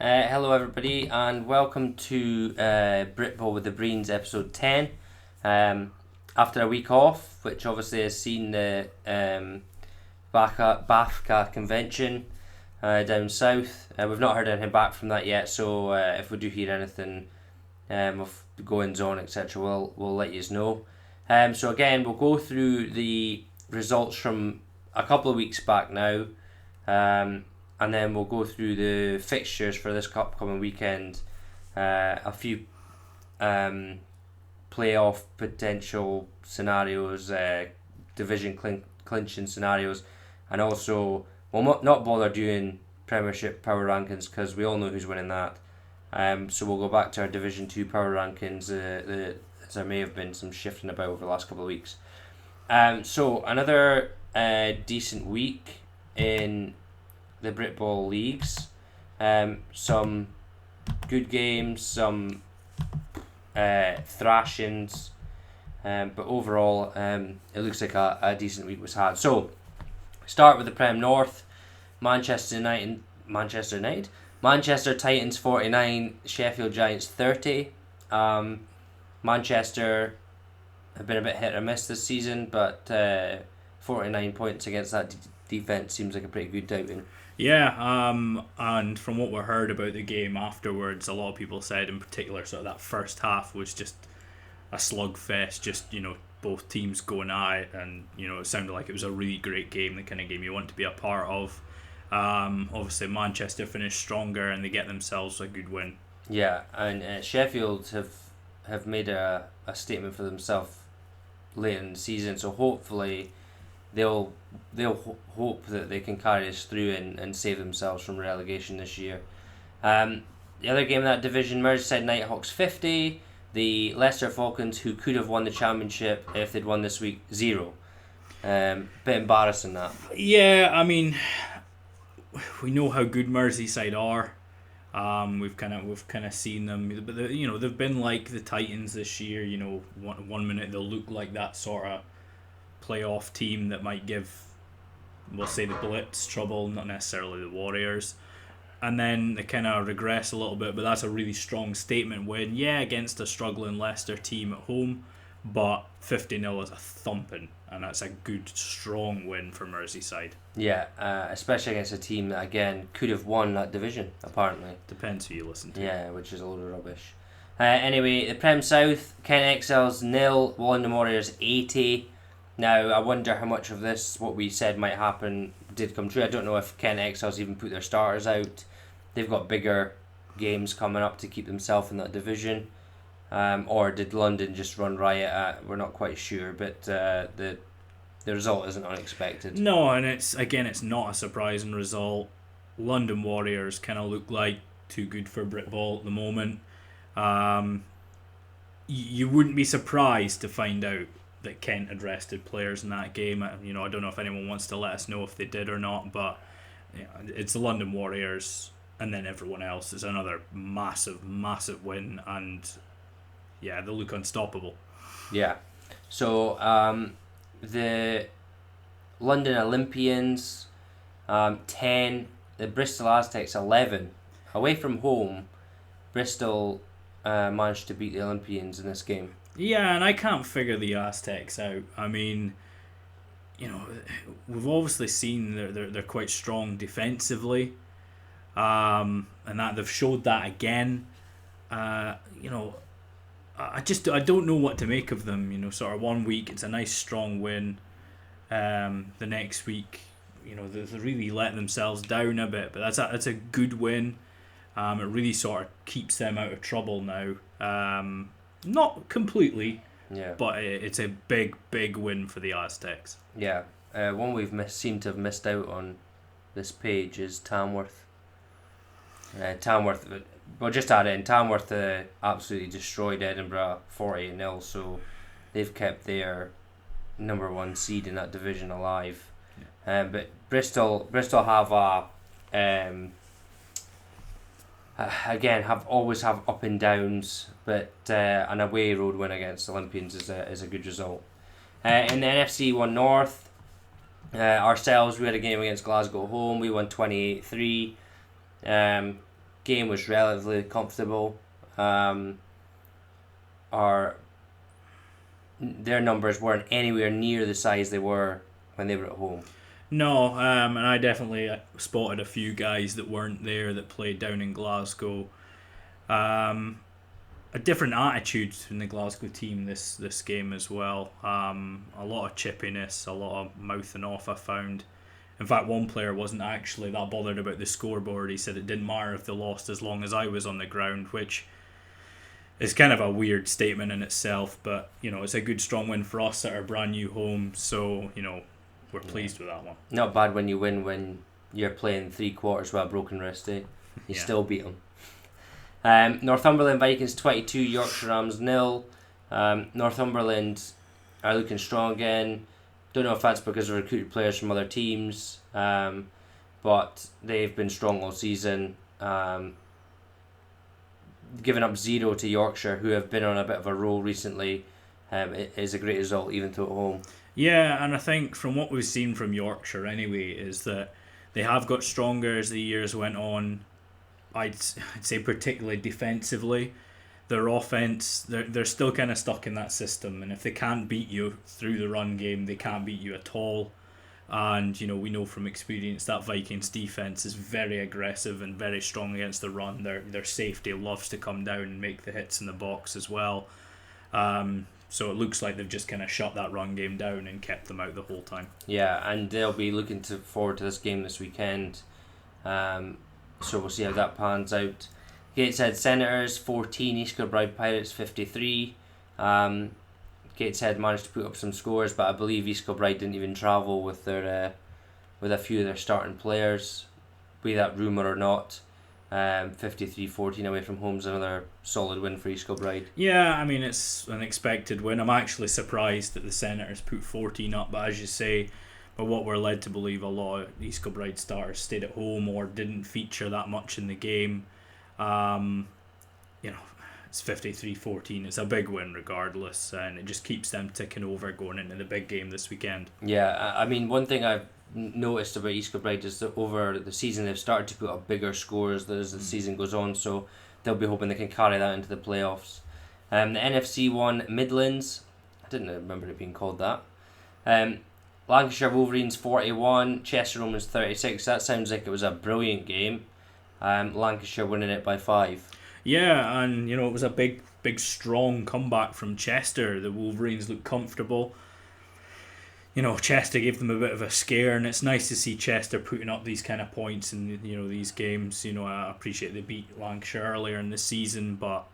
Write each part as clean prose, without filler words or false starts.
Hello everybody and welcome to Britball with the Breens episode 10. After a week off, which obviously has seen the BAFCA convention down south. We've not heard anything back from that yet, so if we do hear anything of the goings on, etc., we'll let you know. So again, we'll go through the results from a couple of weeks back now. And then we'll go through the fixtures for this upcoming weekend, a few playoff potential scenarios, division clinching scenarios, and also we'll not bother doing Premiership power rankings because we all know who's winning that. So we'll go back to our Division 2 power rankings, as there may have been some shifting about over the last couple of weeks. So another decent week in the Britball leagues. Some good games, some thrashings, but overall it looks like a decent week was had. So start with the Prem North. Manchester Titans 49, Sheffield Giants 30. Manchester have been a bit hit or miss this season, but 49 points against that defence seems like a pretty good outing. Yeah, and from what we heard about the game afterwards, a lot of people said in particular sort of that first half was just a slugfest, just, both teams going at it, and, it sounded like it was a really great game, the kind of game you want to be a part of. Obviously Manchester finished stronger and they get themselves a good win. Yeah, and Sheffield have made a statement for themselves late in the season, so hopefully they'll hope that they can carry us through and save themselves from relegation this year. The other game in that division, Merseyside Nighthawks 50, the Leicester Falcons, who could have won the championship if they'd won this week, 0. Bit embarrassing that. Yeah, I mean, we know how good Merseyside are. We've kind of seen them, but they've been like the Titans this year. One minute they'll look like that sort of playoff team that might give, we'll say, the Blitz trouble, not necessarily the Warriors, and then they kind of regress a little bit, but that's a really strong statement win, against a struggling Leicester team at home, but 50-0 is a thumping, and that's a good strong win for Merseyside. Yeah, especially against a team that again could have won that division, apparently. Depends who you listen to. Yeah, which is a load of rubbish. Anyway, the Prem South, Kent Exiles 0, London Warriors 80. Now, I wonder how much of this, what we said might happen, did come true. I don't know if Kent Exiles even put their starters out. They've got bigger games coming up to keep themselves in that division. Or did London just run riot? We're not quite sure, but the result isn't unexpected. No, and it's not a surprising result. London Warriors kind of look like too good for Britball at the moment. You wouldn't be surprised to find out that Kent had rested players in that game. I don't know if anyone wants to let us know if they did or not, but it's the London Warriors, and then everyone else is another massive win, and they look unstoppable. Yeah. So the London Olympians 10, the Bristol Aztecs 11. Away from home, Bristol managed to beat the Olympians in this game. Yeah, and I can't figure the Aztecs out. I mean, we've obviously seen they're quite strong defensively, and that they've showed that again. I don't know what to make of them. Sort of one week it's a nice strong win, the next week, they really let themselves down a bit. But that's a good win. It really sort of keeps them out of trouble now. Not completely, but it's a big win for the Aztecs. Yeah, one we've seemed to have missed out on this page is Tamworth. Well, just add in, Tamworth absolutely destroyed Edinburgh 40-0, so they've kept their number one seed in that division alive. Yeah. But Bristol have always have up and downs, but an away road win against Olympians is a good result. In the NFC 1 North, ourselves, we had a game against Glasgow home. We won 28-3. game was relatively comfortable. Their numbers weren't anywhere near the size they were when they were at home. No, and I definitely spotted a few guys that weren't there that played down in Glasgow. A different attitude in the Glasgow team this game as well. A lot of chippiness, a lot of mouthing off, I found. In fact, one player wasn't actually that bothered about the scoreboard. He said it didn't matter if they lost as long as I was on the ground, which is kind of a weird statement in itself. But, it's a good, strong win for us at our brand new home. So, we're pleased with that one. Not bad when you win when you're playing 3 quarters with a broken wrist, eh? You still beat them. Northumberland Vikings 22, Yorkshire Rams 0. Northumberland are looking strong again. Don't know if that's because they've recruited players from other teams, but they've been strong all season. Giving up 0 to Yorkshire, who have been on a bit of a roll recently, is a great result, even though at home. Yeah, and I think from what we've seen from Yorkshire anyway, is that they have got stronger as the years went on. I'd say particularly defensively. Their offense, they're still kind of stuck in that system, and if they can't beat you through the run game, they can't beat you at all. And we know from experience that Vikings defense is very aggressive and very strong against the run. Their safety loves to come down and make the hits in the box as well. So it looks like they've just kind of shut that run game down and kept them out the whole time. Yeah, and they'll be looking forward to this game this weekend. So we'll see how that pans out. Gateshead Senators 14, East Kilbride Pirates 53. Gateshead managed to put up some scores, but I believe East Kilbride didn't even travel with their with a few of their starting players, be that rumour or not. 53-14 away from home is another solid win for East Kilbride. Yeah, I mean, it's an expected win. I'm actually surprised that the Senators put 14 up, but as you say, but what we're led to believe, a lot of East Kilbride starters stayed at home or didn't feature that much in the game. It's 53-14. It's a big win regardless, and it just keeps them ticking over going into the big game this weekend. Yeah, I mean, one thing I've noticed about East Kilbride is that over the season they've started to put up bigger scores as the season goes on, so they'll be hoping they can carry that into the playoffs. The NFC one, Midlands, I didn't remember it being called that. Lancashire Wolverines 41, Chester Romans 36. That sounds like it was a brilliant game. Lancashire winning it by 5. Yeah, and it was a big, strong comeback from Chester. The Wolverines looked comfortable. Chester gave them a bit of a scare, and it's nice to see Chester putting up these kind of points in these games. I appreciate they beat Lancashire earlier in the season, but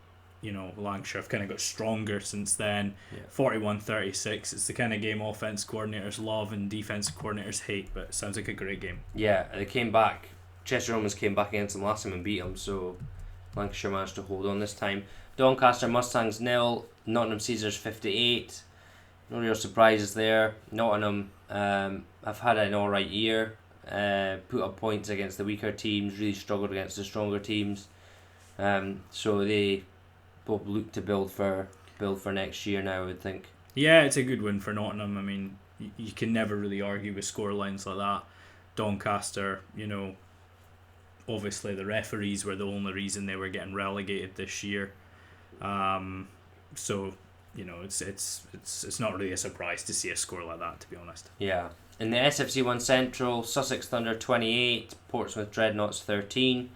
Lancashire have kind of got stronger since then. 41-36. It's the kind of game offense coordinators love and defensive coordinators hate, but it sounds like a great game. Yeah, they came back. Chester Romans came back against them last time and beat them, so Lancashire managed to hold on this time. Doncaster Mustangs 0, Nottingham Caesars 58. No real surprises there. Nottingham have had an alright year, put up points against the weaker teams, really struggled against the stronger teams. So they both look to build for next year now, I would think. Yeah, it's a good win for Nottingham. I mean, you can never really argue with score lines like that. Doncaster, obviously the referees were the only reason they were getting relegated this year. So it's not really a surprise to see a score like that, to be honest. Yeah. In the SFC 1 Central, Sussex Thunder 28, Portsmouth Dreadnoughts 13.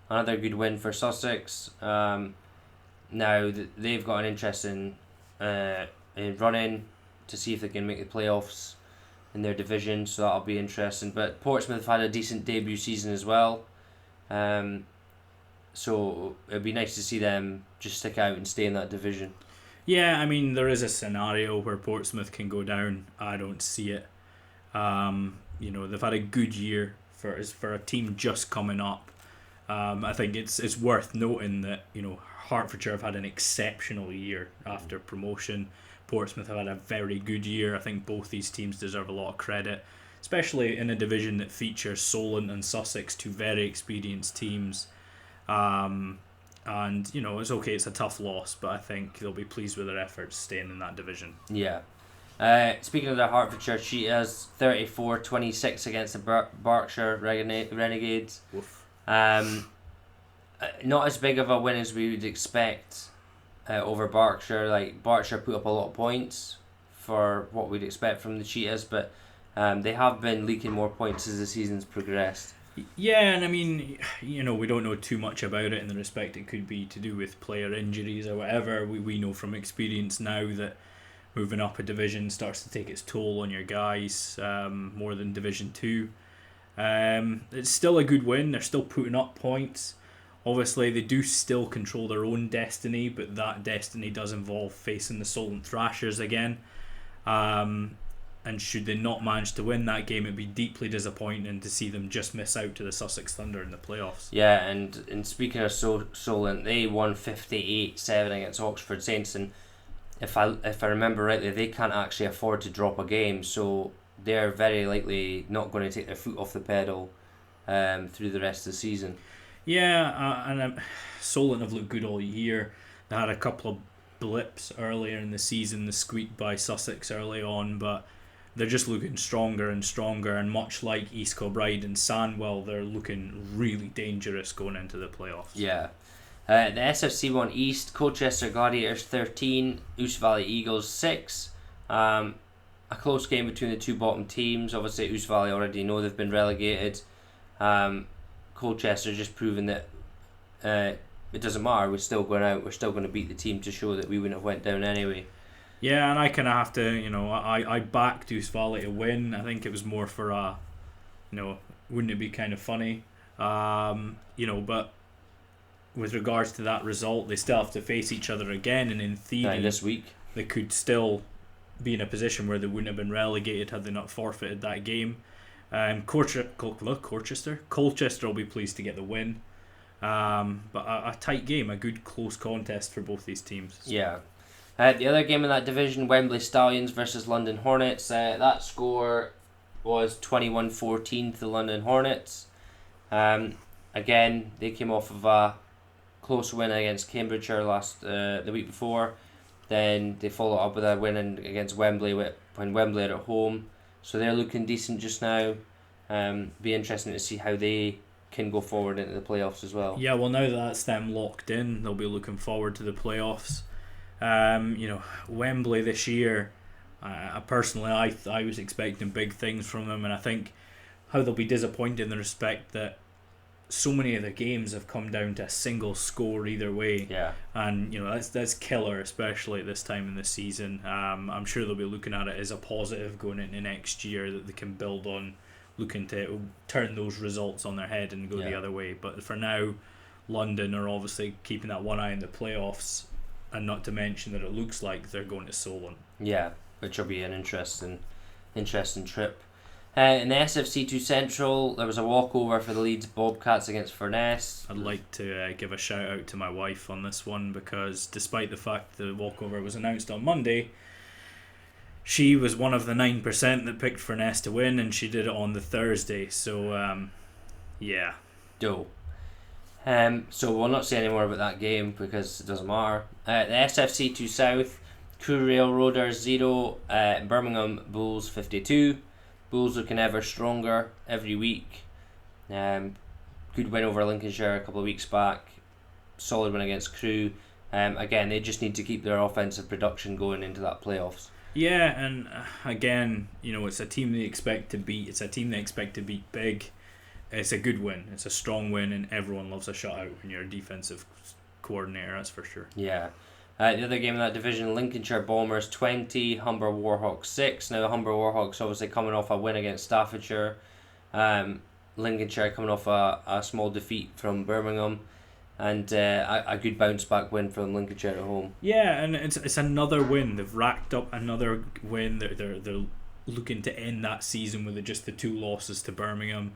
Another good win for Sussex. Now they've got an interest in running to see if they can make the playoffs in their division, so that'll be interesting. But Portsmouth have had a decent debut season as well. So it'd be nice to see them just stick out and stay in that division. Yeah, I mean, there is a scenario where Portsmouth can go down. I don't see it. They've had a good year for a team just coming up. I think it's worth noting that Hertfordshire have had an exceptional year after promotion. Portsmouth have had a very good year. I think both these teams deserve a lot of credit, especially in a division that features Solent and Sussex, two very experienced teams. And it's okay, it's a tough loss, but I think they'll be pleased with their efforts staying in that division. Yeah. Speaking of the Hertfordshire Cheetahs, 34-26 against the Berkshire Renegades. Woof. not as big of a win as we would expect over Berkshire. Like, Berkshire put up a lot of points for what we'd expect from the Cheetahs, but they have been leaking more points as the season's progressed. Yeah, and I mean, we don't know too much about it in the respect it could be to do with player injuries or whatever. We know from experience now that moving up a division starts to take its toll on your guys more than Division 2. It's still a good win. They're still putting up points. Obviously, they do still control their own destiny, but that destiny does involve facing the Solent Thrashers again. And should they not manage to win that game, it'd be deeply disappointing to see them just miss out to the Sussex Thunder in the playoffs. Yeah, and speaking of Solent, they won 58-7 against Oxford Saints, and if I remember rightly, they can't actually afford to drop a game, so they're very likely not going to take their foot off the pedal through the rest of the season. Yeah, and Solent have looked good all year. They had a couple of blips earlier in the season, the squeak by Sussex early on, but they're just looking stronger and stronger, and much like East Kilbride and Sandwell, they're looking really dangerous going into the playoffs. Yeah. The SFC 1 East, Colchester Gladiators 13, Ouse Valley Eagles 6. A close game between the two bottom teams. Obviously, Ouse Valley already know they've been relegated. Colchester just proving that it doesn't matter, we're still going out, we're still going to beat the team to show that we wouldn't have went down anyway. Yeah, and I kind of have to, I backed Ouse Valley to win. I think it was more for wouldn't it be kind of funny? But with regards to that result, they still have to face each other again, and in theory, this week they could still be in a position where they wouldn't have been relegated had they not forfeited that game. Colchester will be pleased to get the win. But a tight game, a good close contest for both these teams. Yeah. The other game in that division, Wembley Stallions versus London Hornets. That score was 21-14 to the London Hornets. Again, they came off of a close win against Cambridgeshire the week before. Then they followed up with a win against Wembley when Wembley are at home. So they're looking decent just now. Be interesting to see how they can go forward into the playoffs as well. Yeah, well, now that that's them locked in, they'll be looking forward to the playoffs. Wembley this year, personally, I was expecting big things from them, and I think how they'll be disappointed in the respect that so many of the games have come down to a single score either way. Yeah. And that's killer, especially at this time in the season. I'm sure they'll be looking at it as a positive going into next year that they can build on, looking to turn those results on their head and go the other way. But for now, London are obviously keeping that one eye on the playoffs, and not to mention that it looks like they're going to Solent. Yeah, which will be an interesting trip. In the SFC2 Central, there was a walkover for the Leeds Bobcats against Furness. I'd like to give a shout out to my wife on this one, because despite the fact the walkover was announced on Monday, she was one of the 9% that picked Furness to win, and she did it on the Thursday. So, yeah. Dope. So we'll not say any more about that game because it doesn't matter. The SFC2 South, Crew Railroaders 0, Birmingham Bulls 52. Bulls looking ever stronger every week. Good win over Lincolnshire a couple of weeks back. Solid win against Crew. Again, they just need to keep their offensive production going into that playoffs. Yeah, and again, it's a team they expect to beat. It's a team they expect to beat big. It's a good win. It's a strong win, and everyone loves a shutout when you're a defensive coordinator, that's for sure. Yeah. The other game in that division, Lincolnshire Bombers 20, Humber Warhawks 6. Now the Humber Warhawks obviously coming off a win against Staffordshire. Lincolnshire coming off a small defeat from Birmingham. And a good bounce back win from Lincolnshire at home. Yeah, and it's another win. They've racked up another win. They're looking to end that season with just the 2 losses to Birmingham.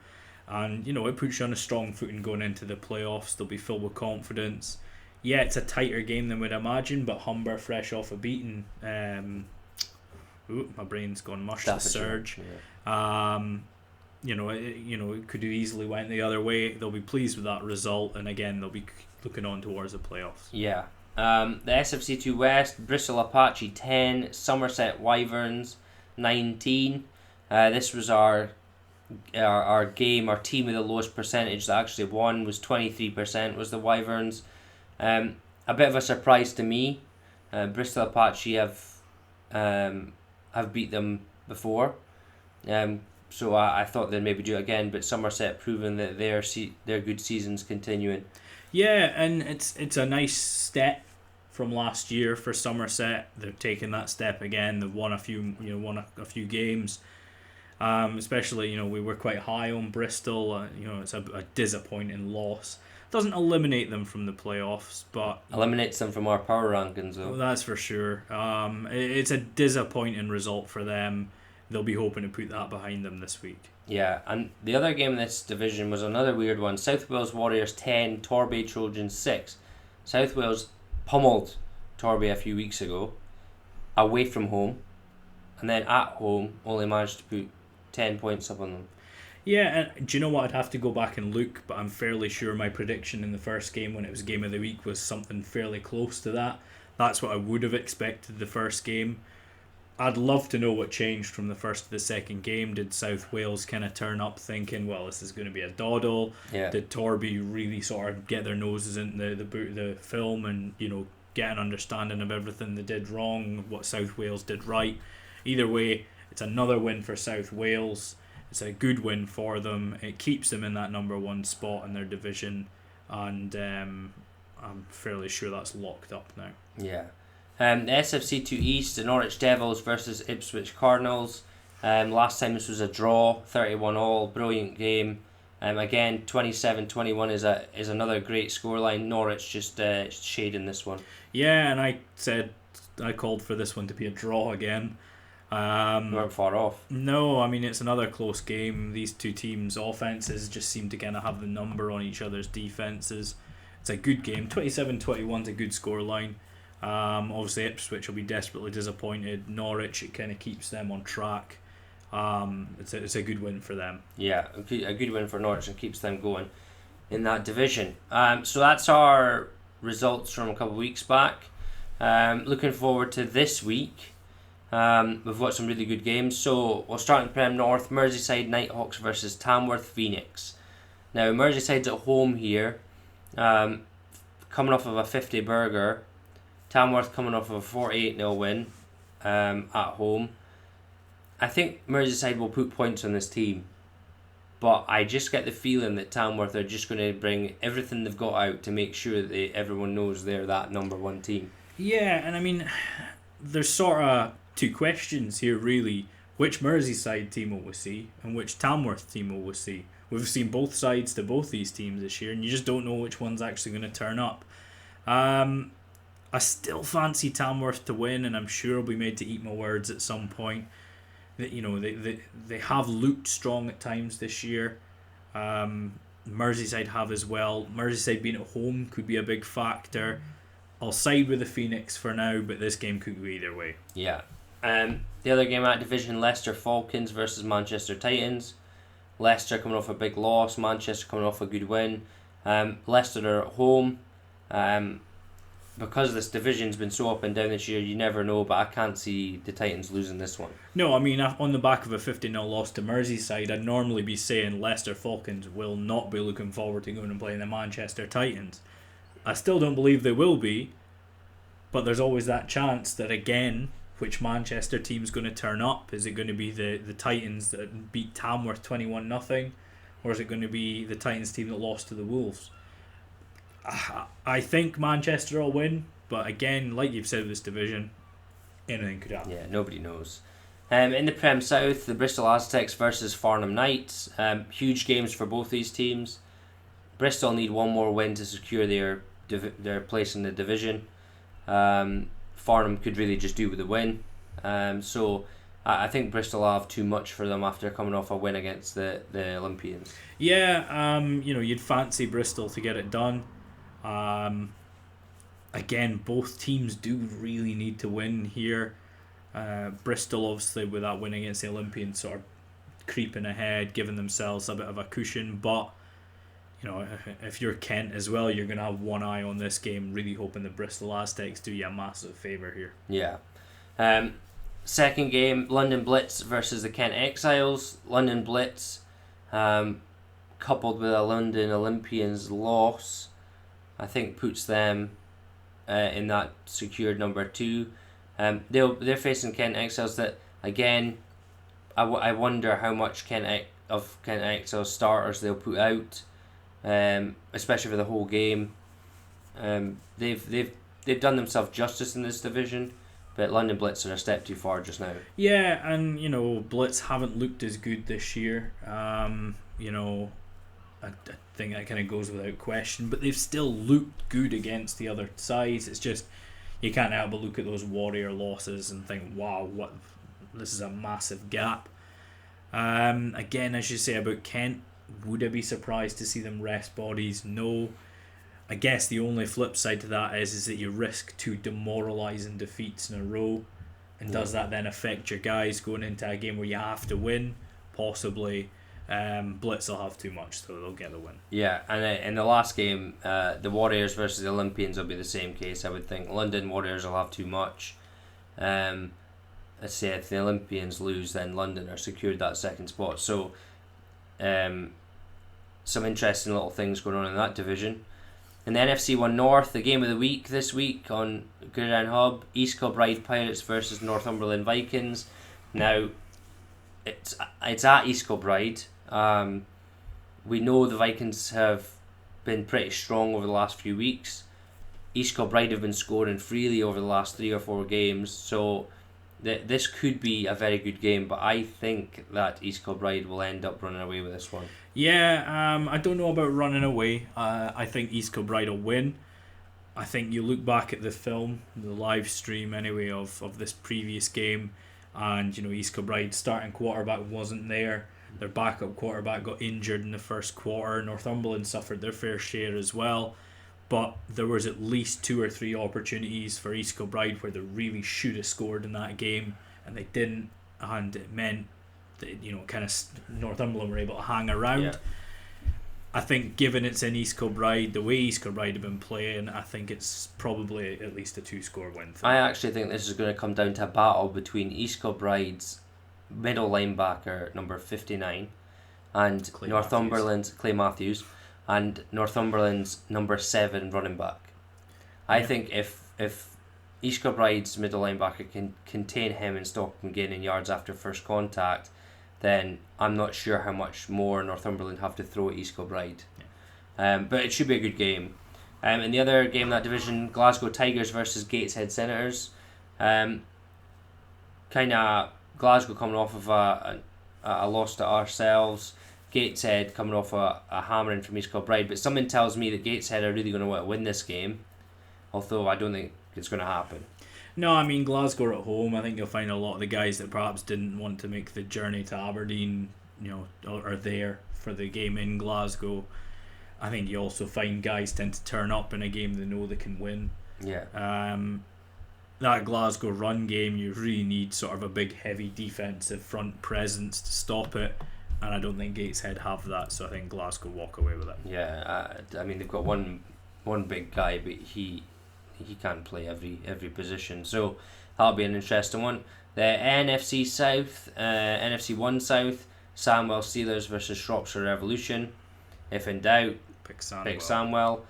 And, it puts you on a strong footing going into the playoffs. They'll be filled with confidence. Yeah, it's a tighter game than we'd imagine, but Humber fresh off a beating. My brain's gone mush. The Surge. Yeah. It could have easily went the other way. They'll be pleased with that result, and again, they'll be looking on towards the playoffs. Yeah. The SFC2 West, Bristol Apache 10, Somerset Wyverns 19. This was our our team with the lowest percentage that actually won was 23%, was the Wyverns. A bit of a surprise to me. Bristol Apache have beat them before. So I thought they'd maybe do it again, but Somerset proving that their good season's continuing. Yeah, and it's a nice step from last year for Somerset. They're taking that step again. They've won a few games. Especially, we were quite high on Bristol. It's a disappointing loss. Doesn't eliminate them from the playoffs, but eliminates them from our power rankings, though. Well, that's for sure. It's a disappointing result for them. They'll be hoping to put that behind them this week. Yeah, and the other game in this division was another weird one. South Wales Warriors 10, Torbay Trojans 6. South Wales pummeled Torbay a few weeks ago, away from home, and then at home only managed to put 10 points up on them. Yeah, and do you know what? I'd have to go back and look, but I'm fairly sure my prediction in the first game when it was Game of the Week was something fairly close to that. That's what I would have expected the first game. I'd love to know what changed from the first to the second game. Did South Wales kind of turn up thinking, well, this is going to be a doddle? Yeah. Did Torbay really sort of get their noses in the film and, get an understanding of everything they did wrong, what South Wales did right? Either way, it's another win for South Wales. It's a good win for them. It keeps them in that number one spot in their division, and I'm fairly sure that's locked up now. Yeah. The SFC2 East, the Norwich Devils versus Ipswich Cardinals. Last time this was a draw, 31-all, brilliant game. Again, 27-21 is another great scoreline. Norwich just shading this one. Yeah, and I called for this one to be a draw again. We weren't far off. No, I mean, it's another close game. These two teams' offences just seem to kind of have the number on each other's defences. It's a good game. 27-21 is a good scoreline. Obviously Ipswich will be desperately disappointed. Norwich, it kind of keeps them on track. It's a good win for them. Yeah, a good win for Norwich and keeps them going in that division. So that's our results from a couple of weeks back. Looking forward to this week. We've got some really good games. So we'll start in the Prem North. Merseyside Nighthawks versus Tamworth Phoenix. Now Merseyside's at home here, coming off of a 50 burger. Tamworth coming off of a 48-0 win at home. I think Merseyside will put points on this team, but I just get the feeling that Tamworth are just going to bring everything they've got out to make sure that everyone knows they're that number one team. Yeah, and I mean, there's sort of two questions here really. Which Merseyside team will we see and which Tamworth team will we see? We've seen both sides to both these teams this year, and you just don't know which one's actually going to turn up. I still fancy Tamworth to win, and I'm sure I'll be made to eat my words at some point. That they have looked strong at times this year. Merseyside have as well. Merseyside being at home could be a big factor. I'll side with the Phoenix for now, but this game could go either way. Yeah. The other game at division, Leicester Falcons versus Manchester Titans. Leicester coming off a big loss, Manchester coming off a good win. Leicester are at home. Because this division's been so up and down this year, you never know, but I can't see the Titans losing this one. No, I mean, on the back of a 50-0 loss to Merseyside, I'd normally be saying Leicester Falcons will not be looking forward to going and playing the Manchester Titans. I still don't believe they will be, but there's always that chance that, again, which Manchester team's going to turn up? Is it going to be the Titans that beat Tamworth 21-0, or is it going to be the Titans team that lost to the Wolves? I think Manchester will win, but again, like you've said with this division, anything could happen. Yeah, nobody knows. In the Prem South, the Bristol Aztecs versus Farnham Knights. Huge games for both these teams. Bristol need one more win to secure their place in the division. Farnham could really just do with a win. So I think Bristol will have too much for them after coming off a win against the Olympians. Yeah, you'd fancy Bristol to get it done. Again, both teams do really need to win here. Bristol, obviously, with that win against the Olympians, sort of creeping ahead, giving themselves a bit of a cushion. But, if you're Kent as well, you're going to have one eye on this game, really hoping the Bristol Aztecs do you a massive favour here. Yeah. Second game, London Blitz versus the Kent Exiles. London Blitz coupled with a London Olympians loss, I think puts them in that secured number 2. They're facing Kent Exiles that, again, I wonder how much Kent Exiles starters they'll put out, especially for the whole game. They've done themselves justice in this division, but London Blitz are a step too far just now. Yeah, and Blitz haven't looked as good this year. I think that kind of goes without question, but they've still looked good against the other sides. It's just you can't help but look at those Warrior losses and think, wow, this is a massive gap. Again, as you say about Kent, would I be surprised to see them rest bodies? No. I guess the only flip side to that is that you risk 2 demoralising defeats in a row, and does that then affect your guys going into a game where you have to win? Possibly. Blitz will have too much, so they'll get the win. Yeah, and in the last game, the Warriors versus the Olympians will be the same case, I would think. London Warriors will have too much. Let's say if the Olympians lose, then London are secured that second spot. So, some interesting little things going on in that division. In the NFC 1 North, the game of the week this week on Gridiron Hub, East Kilbride Pirates versus Northumberland Vikings. Now, it's at East Kilbride. We know the Vikings have been pretty strong over the last few weeks. East Kilbride have been scoring freely over the last 3 or 4 games, so this could be a very good game, but I think that East Kilbride will end up running away with this one. Yeah, I don't know about running away. I think East Kilbride will win. I think you look back at the film, the live stream anyway, of this previous game, and East Kilbride's starting quarterback wasn't there. Their backup quarterback got injured in the first quarter. Northumberland suffered their fair share as well. But there was at least 2 or 3 opportunities for East Kilbride where they really should have scored in that game, and they didn't, and it meant that Northumberland were able to hang around. Yeah. I think given it's in East Kilbride, the way East Kilbride have been playing, I think it's probably at least a 2-score win. I actually think this is going to come down to a battle between East Kilbride's middle linebacker number 59 and Northumberland's Clay Matthews and Northumberland's number 7 running back. I think if East Kilbride's middle linebacker can contain him and stop him gaining yards after first contact, then I'm not sure how much more Northumberland have to throw at East Kilbride. But it should be a good game. In the other game in that division, Glasgow Tigers versus Gateshead Senators. Glasgow coming off of a loss to ourselves. Gateshead coming off a hammering from East Kilbride. But something tells me that Gateshead are really going to want to win this game. Although I don't think it's going to happen. No, I mean, Glasgow are at home. I think you'll find a lot of the guys that perhaps didn't want to make the journey to Aberdeen, are there for the game in Glasgow. I think you also find guys tend to turn up in a game they know they can win. Yeah. That Glasgow run game, you really need sort of a big, heavy defensive front presence to stop it, and I don't think Gateshead have that, so I think Glasgow walk away with it. Yeah, I mean, they've got one big guy, but he can't play every position, so that'll be an interesting one. The NFC South, NFC 1 South, Samwell Steelers versus Shropshire Revolution. If in doubt, pick Samwell.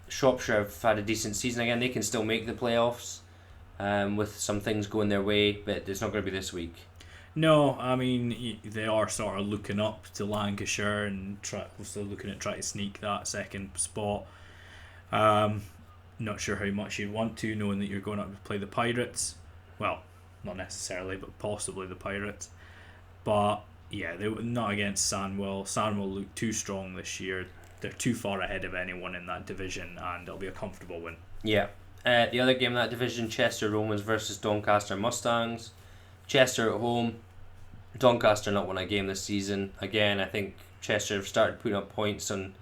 Shropshire have had a decent season again. They can still make the playoffs with some things going their way, but it's not going to be this week. No, I mean, they are sort of looking up to Lancashire and still looking at trying to sneak that second spot. Not sure how much you'd want to, knowing that you're going up to play the Pirates. Well, not necessarily, but possibly the Pirates. But yeah, they were not against Sandwell. Sandwell looked too strong this year. They're too far ahead of anyone in that division, and it'll be a comfortable win. Yeah. The other game in that division, Chester Romans versus Doncaster Mustangs. Chester at home. Doncaster not won a game this season. Again, I think Chester have started putting up points on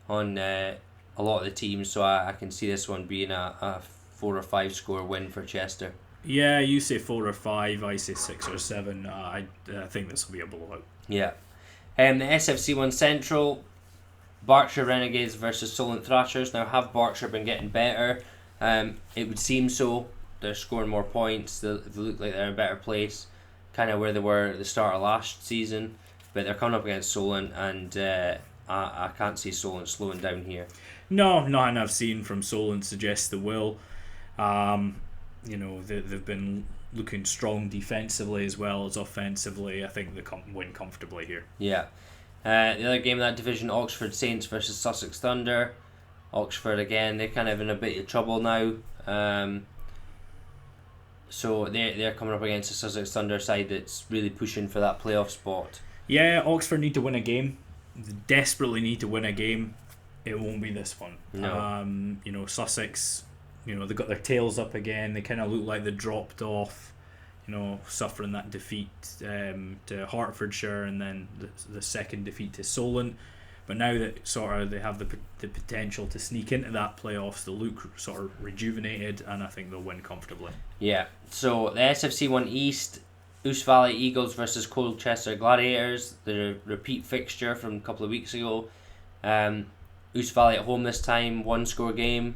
a lot of the teams, so I can see this one being a 4 or 5 score win for Chester. Yeah, you say 4 or 5, I say 6 or 7. I think this will be a blowout. Yeah. The SFC 1 Central, Berkshire Renegades versus Solent Thrashers. Now, have Berkshire been getting better? It would seem so. They're scoring more points. They look like they're in a better place, kind of where they were at the start of last season. but they're coming up against Solent, and I can't see Solent slowing down here. No, nothing I've seen from Solent suggests they will. They've been looking strong defensively as well as offensively. I think they win comfortably here. Yeah. The other game in that division, Oxford Saints versus Sussex Thunder. Oxford again, they're kind of in a bit of trouble now. So they're coming up against a Sussex Thunder side that's really pushing for that playoff spot. Yeah, Oxford need to win a game. They desperately need to win a game. It won't be this one. No. Sussex, they got their tails up again. They kind of look like they dropped off, suffering that defeat to Hertfordshire and then the second defeat to Solent. But now that sort of they have the potential to sneak into that playoffs, they look sort of rejuvenated, and I think they'll win comfortably. Yeah. So the SFC 1 East, Ouse Valley Eagles versus Colchester Gladiators. The repeat fixture from a couple of weeks ago. Ouse Valley at home this time, 1-score game.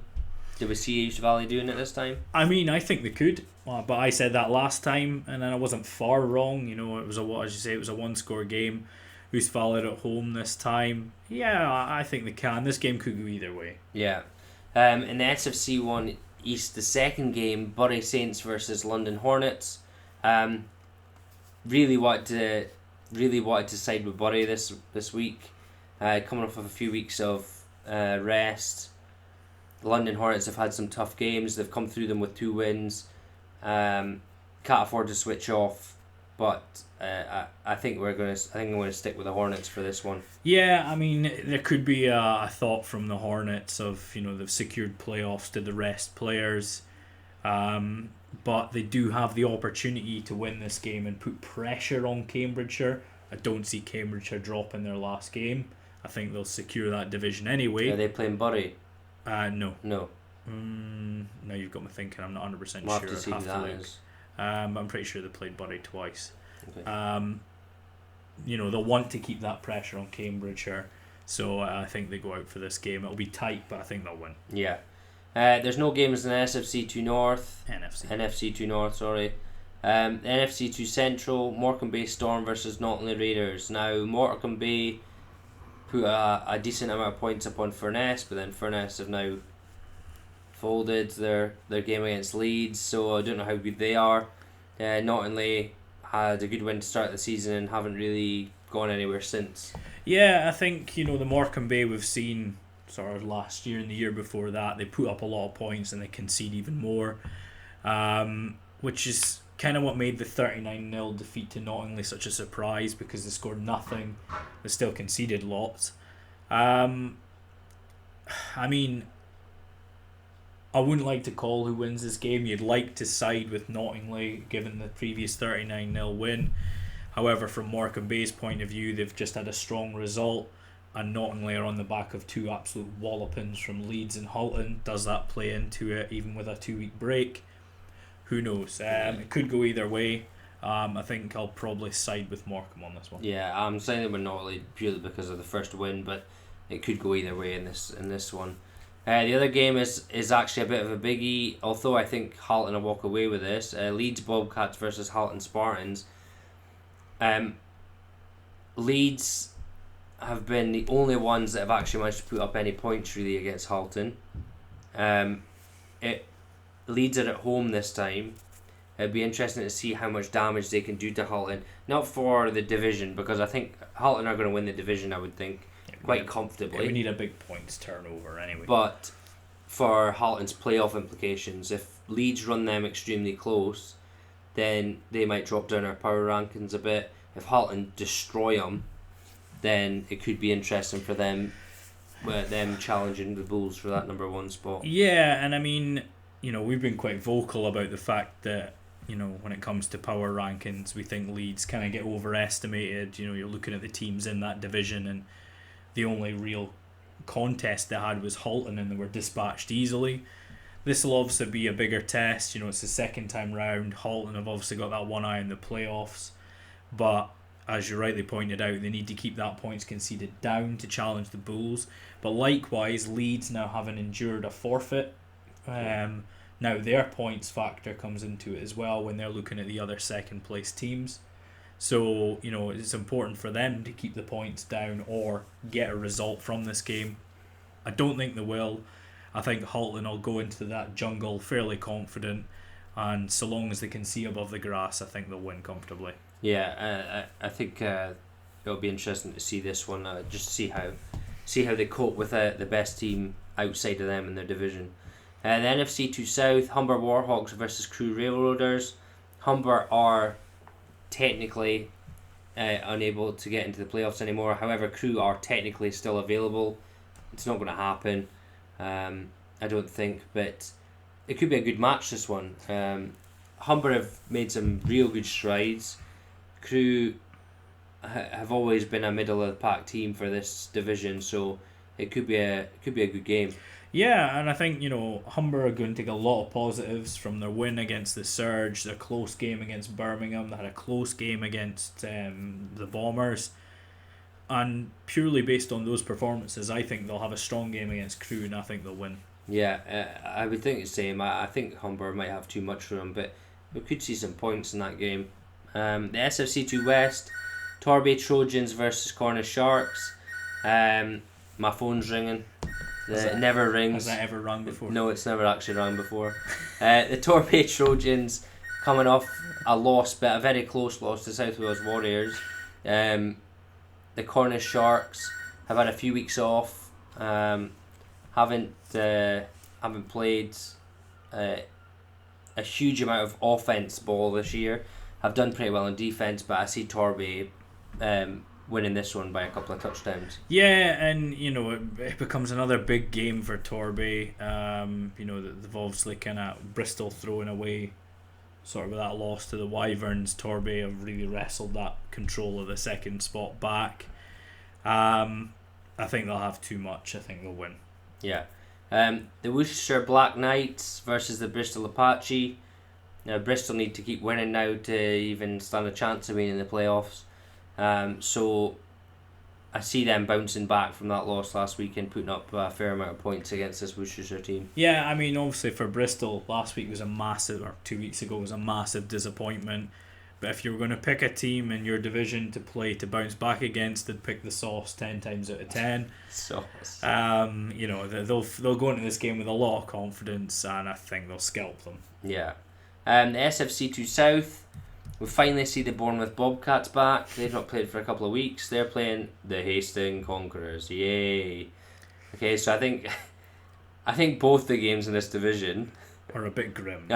Did we see Ouse Valley doing it this time? I mean, I think they could, but I said that last time, and then I wasn't far wrong. It was it was a 1-score game. Ouse Valley at home this time. Yeah, I think they can. This game could go either way. Yeah. In the SFC 1 East, the second game, Bury Saints versus London Hornets. Really wanted to side with Bury this week. Coming off of a few weeks of rest. The London Hornets have had some tough games. They've come through them with 2 wins. Can't afford to switch off. But I think I'm going to stick with the Hornets for this one. Yeah, I mean, there could be a thought from the Hornets of they've secured playoffs to the rest players, but they do have the opportunity to win this game and put pressure on Cambridgeshire. I don't see Cambridgeshire dropping their last game. I think they'll secure that division anyway. Are they playing Bury? No. No. Now you've got me thinking. I'm not 100% sure. We'll have to see who that is. I'm pretty sure they played Bury twice. Okay. They'll want to keep that pressure on Cambridgeshire, so I think they go out for this game. It'll be tight, but I think they'll win. Yeah. There's no games in SFC 2 North. NFC 2 North, sorry. NFC 2 Central, Morecambe Bay Storm versus Nottingham Raiders. Now, Morecambe Bay put a decent amount of points up on Furness, but then Furness have now folded their game against Leeds, so I don't know how good they are. Nottingham had a good win to start the season and haven't really gone anywhere since. Yeah, I think the Morecambe Bay we've seen sort of last year and the year before that, they put up a lot of points and they concede even more, which is kind of what made the 39-0 defeat to Nottingham such a surprise, because they scored nothing, they still conceded lots. I mean, I wouldn't like to call who wins this game. You'd like to side with Nottingham given the previous 39-0 win. However, from Morecambe Bay's point of view, they've just had a strong result, and Nottingham are on the back of 2 absolute wallopings from Leeds and Halton. Does that play into it, even with a 2-week break? Who knows? It could go either way. I think I'll probably side with Morecambe on this one. Yeah, I'm saying we're not really purely because of the first win, but it could go either way in this one. The other game is actually a bit of a biggie, although I think Halton will walk away with this. Leeds Bobcats versus Halton Spartans. Leeds have been the only ones that have actually managed to put up any points really against Halton. Leeds are at home this time. It'd be interesting to see how much damage they can do to Halton. Not for the division, because I think Halton are going to win the division, I would think, quite comfortably. Yeah, we need a big points turnover anyway. But for Halton's playoff implications, if Leeds run them extremely close, then they might drop down our power rankings a bit. If Halton destroy them, then it could be interesting for them challenging the Bulls for that number 1 spot. Yeah, and I mean, we've been quite vocal about the fact that, when it comes to power rankings, we think Leeds kind of get overestimated. You're looking at the teams in that division, and the only real contest they had was Halton, and they were dispatched easily. This will obviously be a bigger test. It's the second time round. Halton have obviously got that one eye in the playoffs, but as you rightly pointed out, they need to keep that points conceded down to challenge the Bulls. But likewise, Leeds now having endured a forfeit. Now their points factor comes into it as well when they're looking at the other second place teams. So, it's important for them to keep the points down or get a result from this game. I don't think they will. I think Halton will go into that jungle fairly confident, and so long as they can see above the grass, I think they'll win comfortably. Yeah, I think it'll be interesting to see this one, just see how they cope with the best team outside of them in their division. The NFC 2 South, Humber Warhawks versus Crewe Railroaders. Humber are technically unable to get into the playoffs anymore. However, Crewe are technically still available. It's not going to happen, I don't think, but it could be a good match, this one. Humber have made some real good strides. Crewe have always been a middle of the pack team for this division, so it could be a good game. Yeah, and I think, Humber are going to take a lot of positives from their win against the Surge, their close game against Birmingham. They had a close game against the Bombers. And purely based on those performances, I think they'll have a strong game against Crewe, and I think they'll win. Yeah, I would think the same. I think Humber might have too much for them, but we could see some points in that game. The SFC2 West, Torbay Trojans versus Cornish Sharks. My phone's ringing. It never rings. Has that ever rung before? No, it's never actually rung before. The Torbay Trojans coming off a loss, but a very close loss to South Wales Warriors. The Cornish Sharks have had a few weeks off. Haven't played a huge amount of offense ball this year. Have done pretty well in defense, but I see Torbay winning this one by a couple of touchdowns. Yeah, and it becomes another big game for Torbay. They've obviously kind of Bristol throwing away sort of with that loss to the Wyverns. Torbay have really wrestled that control of the second spot back. I think they'll have too much. I think they'll win. Yeah. The Worcestershire Black Knights versus the Bristol Apache. Now Bristol need to keep winning now to even stand a chance of being in the playoffs. So I see them bouncing back from that loss last weekend, putting up a fair amount of points against this Worcestershire team. Yeah, I mean, obviously for Bristol, last week was or 2 weeks ago was a massive disappointment. But if you were going to pick a team in your division to play to bounce back against, they'd pick the Sauce 10 times out of 10. Sauce. They'll go into this game with a lot of confidence, and I think they'll scalp them. Yeah. The SFC2 South. We finally see the Bournemouth Bobcats back. They've not played for a couple of weeks. They're playing the Hastings Conquerors. Yay! Okay, so I think both the games in this division are a bit grim.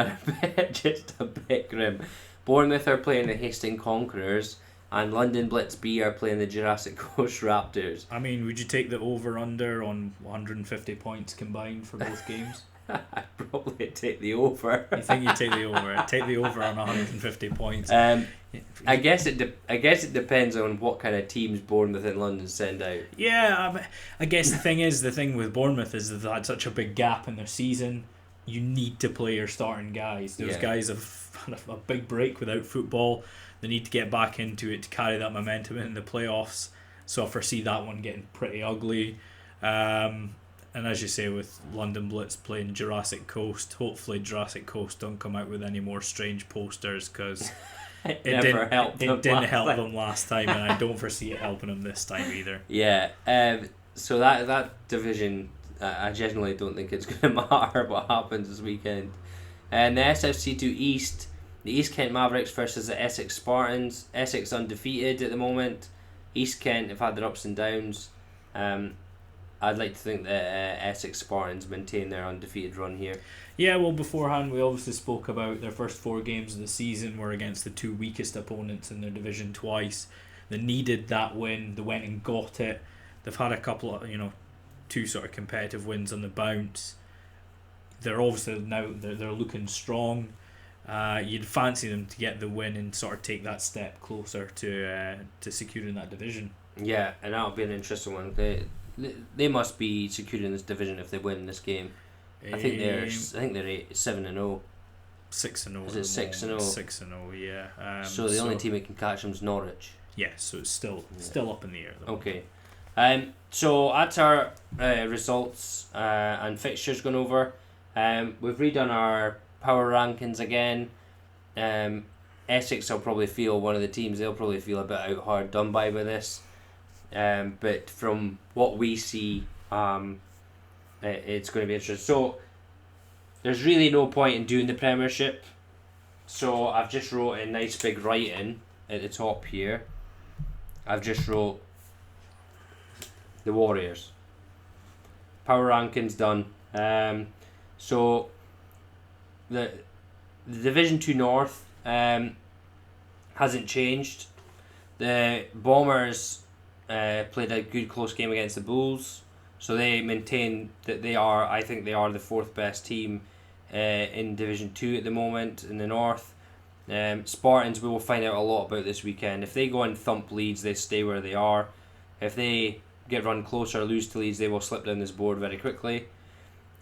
Just a bit grim. Bournemouth are playing the Hastings Conquerors, and London Blitz B are playing the Jurassic Coast Raptors. I mean, would you take the over-under on 150 points combined for both games? I'd probably take the over. You think you'd take the over? Take the over on 150 points. I guess it depends on what kind of teams Bournemouth and London send out. Yeah, I guess the thing with Bournemouth is that they've had such a big gap in their season. You need to play your starting guys. Those guys have had a big break without football. They need to get back into it to carry that momentum in the playoffs. So I foresee that one getting pretty ugly. And as you say, with London Blitz playing Jurassic Coast, hopefully Jurassic Coast don't come out with any more strange posters, because it didn't help them last time, and I don't foresee it helping them this time either. Yeah. So that division, I genuinely don't think it's going to matter what happens this weekend. And the SFC2 East, the East Kent Mavericks versus the Essex Spartans. Essex undefeated at the moment. East Kent have had their ups and downs. I'd like to think that Essex Spartans maintain their undefeated run here. Yeah, well, beforehand we obviously spoke about their first 4 games of the season were against the 2 weakest opponents in their division twice. They needed that win. They went and got it. They've had a couple of, 2 sort of competitive wins on the bounce. They're obviously now they're looking strong. You'd fancy them to get the win and sort of take that step closer to securing that division. Yeah, and that'll be an interesting one. They must be securing this division if they win this game. I think they're 7-0. 6-0. Is it 6-0? 6-0, yeah. So the only team that can catch them is Norwich. Yeah, so it's still up in the air though. Okay. So that's our results and fixtures gone over. We've redone our power rankings again. Essex will probably feel one of the teams. They'll probably feel a bit out hard done by this. But from what we see, it's going to be interesting. So there's really no point in doing the Premiership. So I've just wrote in nice big writing at the top here. I've just wrote the Warriors. Power rankings done. So the Division 2 North hasn't changed. The Bombers played a good close game against the Bulls, so they maintain that I think they are the fourth best team in Division 2 at the moment in the North. Spartans, we will find out a lot about this weekend. If they go and thump Leeds, they stay where they are. If they get run closer or lose to Leeds, they will slip down this board very quickly.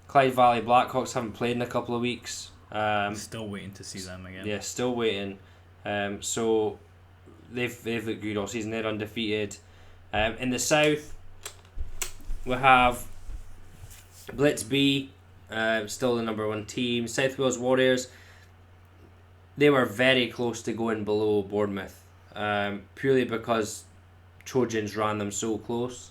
Clyde Valley Blackhawks haven't played in a couple of weeks. Still waiting to see them again. Yeah, still waiting. So they've looked good all season. They're undefeated. In the south, we have Blitz B, still the number one team. South Wales Warriors, they were very close to going below Bournemouth, purely because Trojans ran them so close.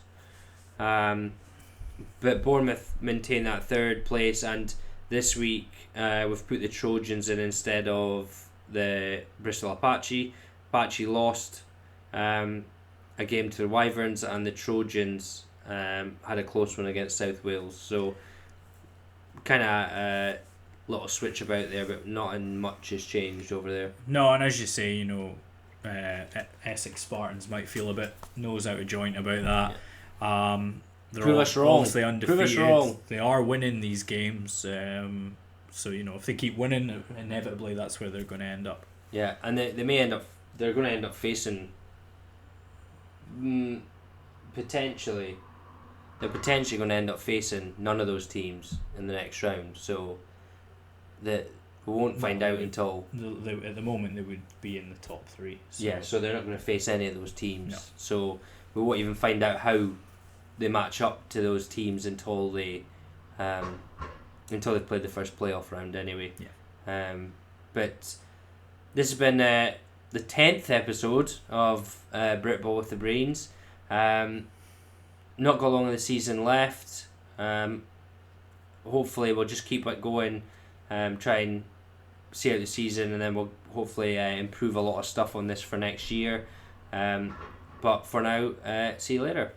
But Bournemouth maintained that third place, and this week we've put the Trojans in instead of the Bristol Apache. Apache lost a game to the Wyverns, and the Trojans had a close one against South Wales. So kind of a little switch about there, but not much has changed over there. No, and as you say, Essex Spartans might feel a bit nose out of joint about that. Yeah. They're Prove us wrong. obviously undefeated. Prove us wrong. They are winning these games, so if they keep winning, inevitably that's where they're going to end up. Yeah, and they're going to end up facing potentially. They're potentially going to end up facing none of those teams in the next round. So that we won't find out until. At the moment, they would be in the top three. So. Yeah, so they're not going to face any of those teams. No. So we won't even find out how they match up to those teams until they played the first playoff round anyway. Yeah. But this has been the 10th episode of Britball with the Brains. Not got long of the season left. Hopefully we'll just keep it going, try and see out the season, and then we'll hopefully improve a lot of stuff on this for next year. But for now, see you later.